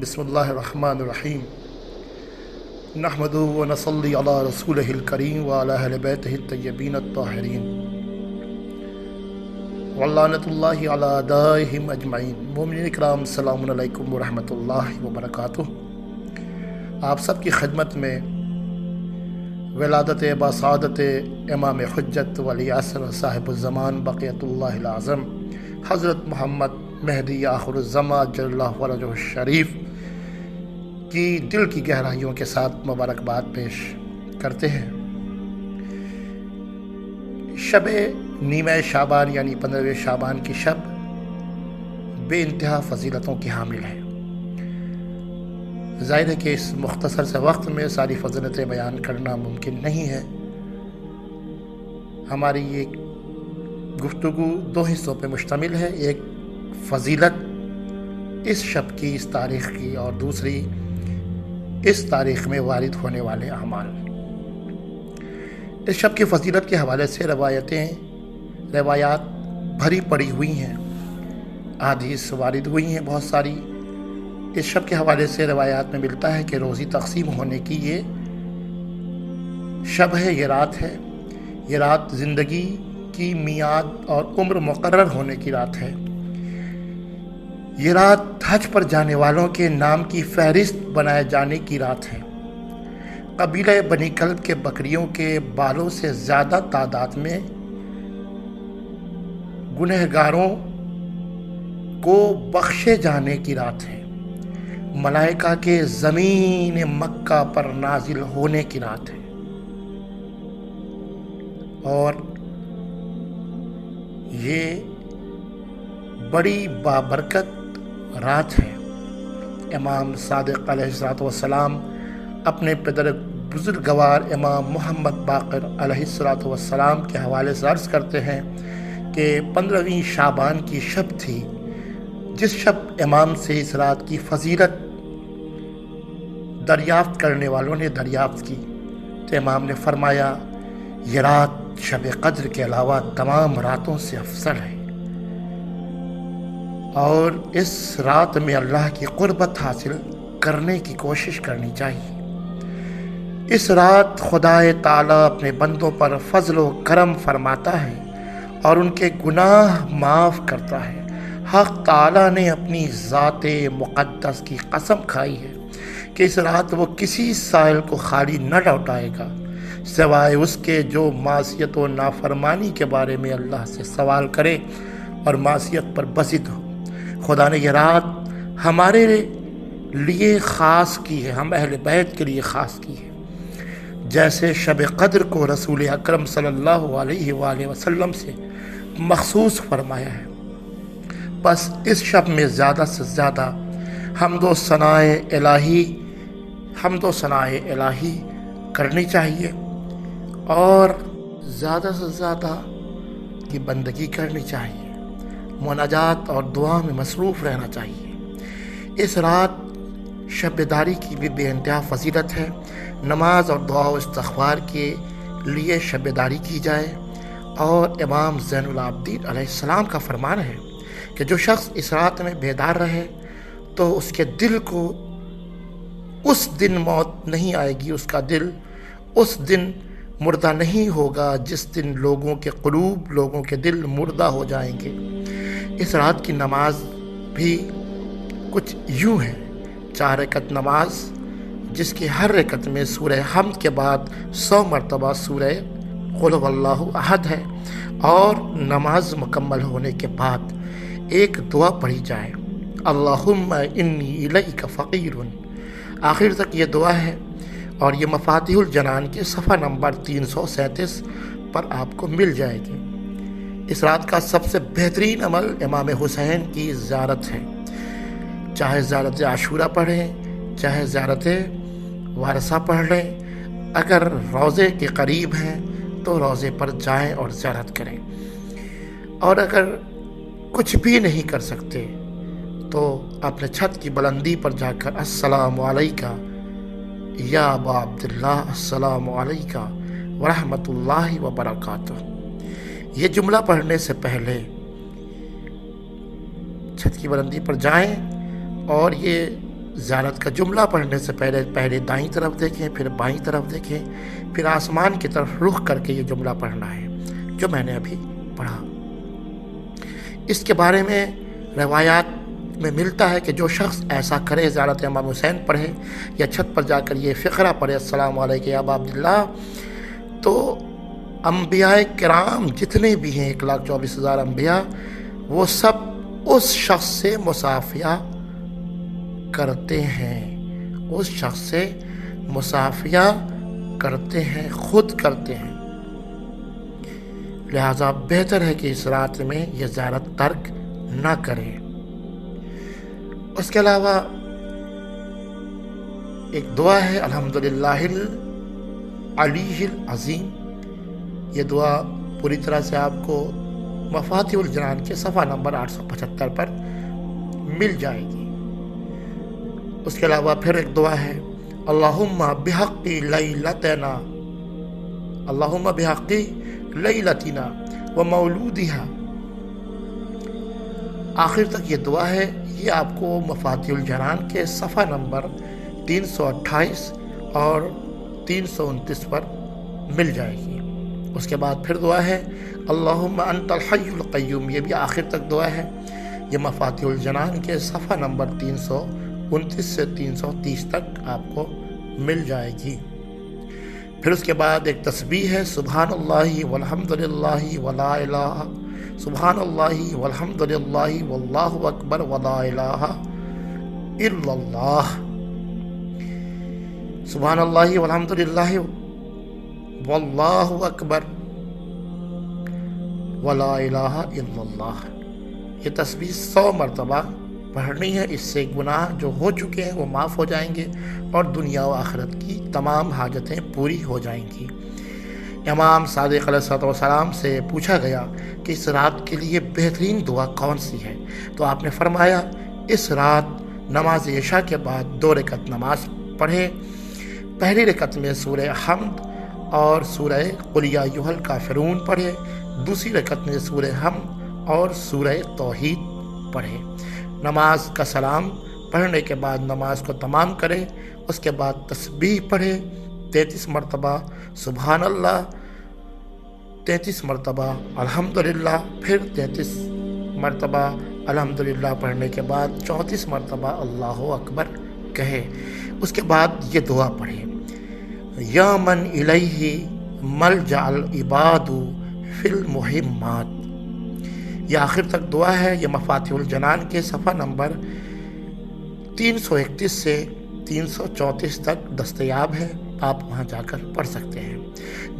بسم اللہ الرحمن الرحیم نحمدہ و نصلی علی رسولہ الکریم وعلی اہل بیتہ الطیبین الطاہرین ولعنۃ اللہ علی اعدائہم اجمعین۔ مومنین اکرام، السلام علیکم ورحمۃ اللہ وبرکاتہ۔ آپ سب کی خدمت میں ولادت باسعادت امام حجت ولی عصر صاحب الزمان بقیت اللہ العظم حضرت محمد مہدی آخر الزماں جل اللہ فرجہ الشریف کی دل کی گہرائیوں کے ساتھ مبارکباد پیش کرتے ہیں۔ شب نیمہ شعبان یعنی 15 شعبان کی شب بے انتہا فضیلتوں کی حامل ہے۔ ظاہر ہے کہ اس مختصر سے وقت میں ساری فضیلتیں بیان کرنا ممکن نہیں ہے۔ ہماری یہ گفتگو 2 حصوں پہ مشتمل ہے، ایک فضیلت اس شب کی، اس تاریخ کی، اور دوسری اس تاریخ میں وارد ہونے والے اعمال۔ اس شب کی فضیلت کے حوالے سے روایات بھری پڑی ہوئی ہیں، احادیث وارد ہوئی ہیں بہت ساری۔ اس شب کے حوالے سے روایات میں ملتا ہے کہ روزی تقسیم ہونے کی یہ شب ہے، یہ رات ہے۔ یہ رات زندگی کی میعاد اور عمر مقرر ہونے کی رات ہے۔ یہ رات حج پر جانے والوں کے نام کی فہرست بنائے جانے کی رات ہے۔ قبیلہ بنی کلب کے بکریوں کے بالوں سے زیادہ تعداد میں گنہگاروں کو بخشے جانے کی رات ہے۔ ملائکہ کے زمین مکہ پر نازل ہونے کی رات ہے، اور یہ بڑی بابرکت رات ہے۔ امام صادق علیہ السلام اپنے پدر بزرگوار امام محمد باقر علیہ السلام کے حوالے سے عرض کرتے ہیں کہ 15ویں شعبان کی شب تھی جس شب امام سے اس رات کی فضیلت دریافت کرنے والوں نے دریافت کی، تو امام نے فرمایا یہ رات شب قدر کے علاوہ تمام راتوں سے افضل ہے، اور اس رات میں اللہ کی قربت حاصل کرنے کی کوشش کرنی چاہیے۔ اس رات خدا تعالیٰ اپنے بندوں پر فضل و کرم فرماتا ہے اور ان کے گناہ معاف کرتا ہے۔ حق تعالیٰ نے اپنی ذات مقدس کی قسم کھائی ہے کہ اس رات وہ کسی سائل کو خالی نہ لوٹائے گا سوائے اس کے جو معصیت و نافرمانی کے بارے میں اللہ سے سوال کرے اور معصیت پر بزد ہو۔ خدا نے یہ رات ہمارے لیے خاص کی ہے، ہم اہل بیت کے لیے خاص کی ہے، جیسے شب قدر کو رسول اکرم صلی اللہ علیہ وآلہ وسلم سے مخصوص فرمایا ہے۔ بس اس شب میں زیادہ سے زیادہ حمد و ثناء الہی کرنی چاہیے، اور زیادہ سے زیادہ کی بندگی کرنی چاہیے، مناجات اور دعا میں مصروف رہنا چاہیے۔ اس رات شب بیداری کی بھی بے انتہا فضیلت ہے۔ نماز اور دعا و استغفار کے لیے شب بیداری کی جائے، اور امام زین العابدین علیہ السلام کا فرمان ہے کہ جو شخص اس رات میں بیدار رہے تو اس کے دل کو اس دن موت نہیں آئے گی، اس کا دل اس دن مردہ نہیں ہوگا جس دن لوگوں کے قلوب، لوگوں کے دل مردہ ہو جائیں گے۔ اس رات کی نماز بھی کچھ یوں ہے: 4 رکعت نماز جس کی ہر رکعت میں سورہ حمد کے بعد 100 مرتبہ سورہ قل هو اللہ احد ہے، اور نماز مکمل ہونے کے بعد ایک دعا پڑھی جائے: اللہم انی الیک فقیر۔ آخر تک یہ دعا ہے، اور یہ مفاتیح الجنان کے صفحہ نمبر 337 پر آپ کو مل جائے گی۔ اس رات کا سب سے بہترین عمل امام حسین کی زیارت ہے، چاہے زیارت عاشورہ پڑھیں، چاہے زیارت وارثہ پڑھ لیں۔ اگر روضے کے قریب ہیں تو روضے پر جائیں اور زیارت کریں، اور اگر کچھ بھی نہیں کر سکتے تو اپنے چھت کی بلندی پر جا کر السلام علیکہ یا ابا عبداللہ، السلام علیکہ ورحمۃ اللہ وبرکاتہ، یہ جملہ پڑھنے سے پہلے چھت کی بلندی پر جائیں اور یہ زیارت کا جملہ پڑھنے سے پہلے دائیں طرف دیکھیں، پھر بائیں طرف دیکھیں، پھر آسمان کی طرف رخ کر کے یہ جملہ پڑھنا ہے جو میں نے ابھی پڑھا۔ اس کے بارے میں روایات میں ملتا ہے کہ جو شخص ایسا کرے، زیارت امام حسین پڑھے یا چھت پر جا کر یہ فقرہ پڑھے السلام علیکم یا ابا عبداللہ، تو انبیاء کرام جتنے بھی ہیں 1,24,000 انبیاء، وہ سب اس شخص سے مصافحہ کرتے ہیں، اس شخص سے مصافحہ کرتے ہیں، خود کرتے ہیں۔ لہٰذا بہتر ہے کہ اس رات میں یہ زیارت ترک نہ کریں۔ اس کے علاوہ ایک دعا ہے الحمدللہ العلی العظیم، یہ دعا پوری طرح سے آپ کو مفاتیح الجنان کے صفحہ نمبر 875 پر مل جائے گی۔ اس کے علاوہ پھر ایک دعا ہے اللہم بحق لیلتنا، اللہم بحق لیلتنا و مولودہا، آخر تک یہ دعا ہے۔ یہ آپ کو مفاتیح الجنان کے صفحہ نمبر 328 اور 329 پر مل جائے گی۔ اس کے بعد پھر دعا ہے اللہم انت الحی القیوم، یہ بھی آخر تک دعا ہے۔ یہ مفاتیح الجنان کے صفحہ نمبر 329 سے 330 تک آپ کو مل جائے گی۔ پھر اس کے بعد ایک تسبیح ہے سبحان اللہ والحمدللہ ولا الہ، سبحان اللہ والحمدللہ واللہ اکبر ولا الہ الا اللہ، سبحان اللہ والحمدللہ واللہ اکبر ولا الہ الا اللہ۔ یہ تسبیح 100 مرتبہ پڑھنی ہے، اس سے گناہ جو ہو چکے ہیں وہ معاف ہو جائیں گے اور دنیا و آخرت کی تمام حاجتیں پوری ہو جائیں گی۔ امام صادق علیہ السلام سے پوچھا گیا کہ اس رات کے لیے بہترین دعا کون سی ہے، تو آپ نے فرمایا اس رات نماز عشاء کے بعد 2 رکعت نماز پڑھے، پہلی رکعت میں سورہ حمد اور سورہ قل یا ایھا الکافرون پڑھے، دوسری رکعت میں سورہ حمد اور سورہ توحید پڑھے۔ نماز کا سلام پڑھنے کے بعد نماز کو تمام کرے، اس کے بعد تسبیح پڑھے 33 مرتبہ، سبحان اللہ 33 مرتبہ، الحمدللہ پھر 33 مرتبہ الحمدللہ پڑھنے کے بعد 34 مرتبہ اللہ اکبر کہے۔ اس کے بعد یہ دعا پڑھے یا من الیہ ملجأ العباد فی المہمات، یہ آخر تک دعا ہے۔ یہ مفاتیح الجنان کے صفحہ نمبر 331 سے 334 تک دستیاب ہے، آپ وہاں جا کر پڑھ سکتے ہیں۔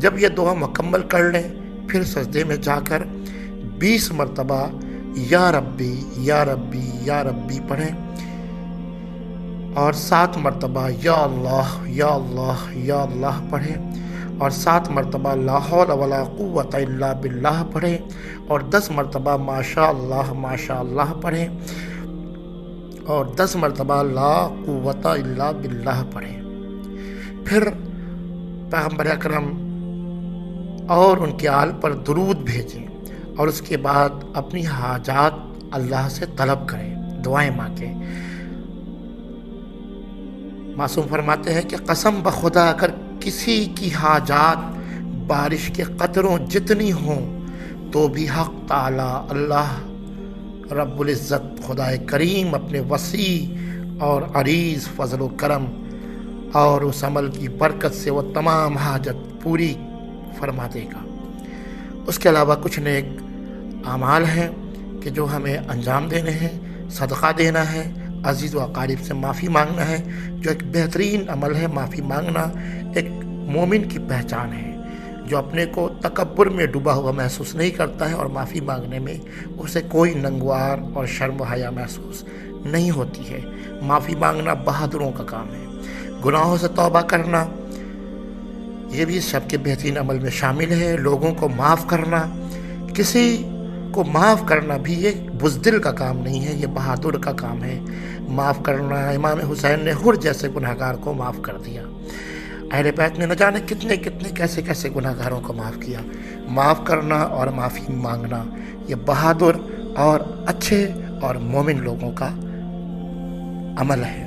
جب یہ دعا مکمل کر لیں پھر سجدے میں جا کر 20 مرتبہ یا ربی یا ربی یا ربی پڑھیں اور 7 مرتبہ یا اللہ یا اللہ یا اللہ پڑھیں اور 7 مرتبہ لا حول ولا قوت الا باللہ پڑھیں اور 10 مرتبہ ماشاء اللہ پڑھیں اور 10 مرتبہ لا قوت الا باللہ پڑھیں۔ پھر پیغمبر اکرم اور ان کے آل پر درود بھیجیں اور اس کے بعد اپنی حاجات اللہ سے طلب کریں، دعائیں مانگیں۔ معصوم فرماتے ہیں کہ قسم بخدا اگر کسی کی حاجات بارش کے قطروں جتنی ہوں تو بھی حق تعالی اللہ رب العزت خدا کریم اپنے وسیع اور عریض فضل و کرم اور اس عمل کی برکت سے وہ تمام حاجت پوری فرما دے گا۔ اس کے علاوہ کچھ نیک اعمال ہیں کہ جو ہمیں انجام دینے ہیں، صدقہ دینا ہے، عزیز و اقارب سے معافی مانگنا ہے، جو ایک بہترین عمل ہے۔ معافی مانگنا ایک مومن کی پہچان ہے جو اپنے کو تکبر میں ڈوبا ہوا محسوس نہیں کرتا ہے اور معافی مانگنے میں اسے کوئی ننگوار اور شرم و حیا محسوس نہیں ہوتی ہے۔ معافی مانگنا بہادروں کا کام ہے۔ گناہوں سے توبہ کرنا یہ بھی سب کے بہترین عمل میں شامل ہے۔ لوگوں کو معاف کرنا، کسی کو معاف کرنا بھی یہ بزدل کا کام نہیں ہے، یہ بہادر کا کام ہے۔ معاف کرنا، امام حسین نے حر جیسے گناہگار کو معاف کر دیا۔ اہل بیت نے نہ جانے کتنے کیسے گناہگاروں کو معاف کیا۔ معاف کرنا اور معافی مانگنا یہ بہادر اور اچھے اور مومن لوگوں کا عمل ہے۔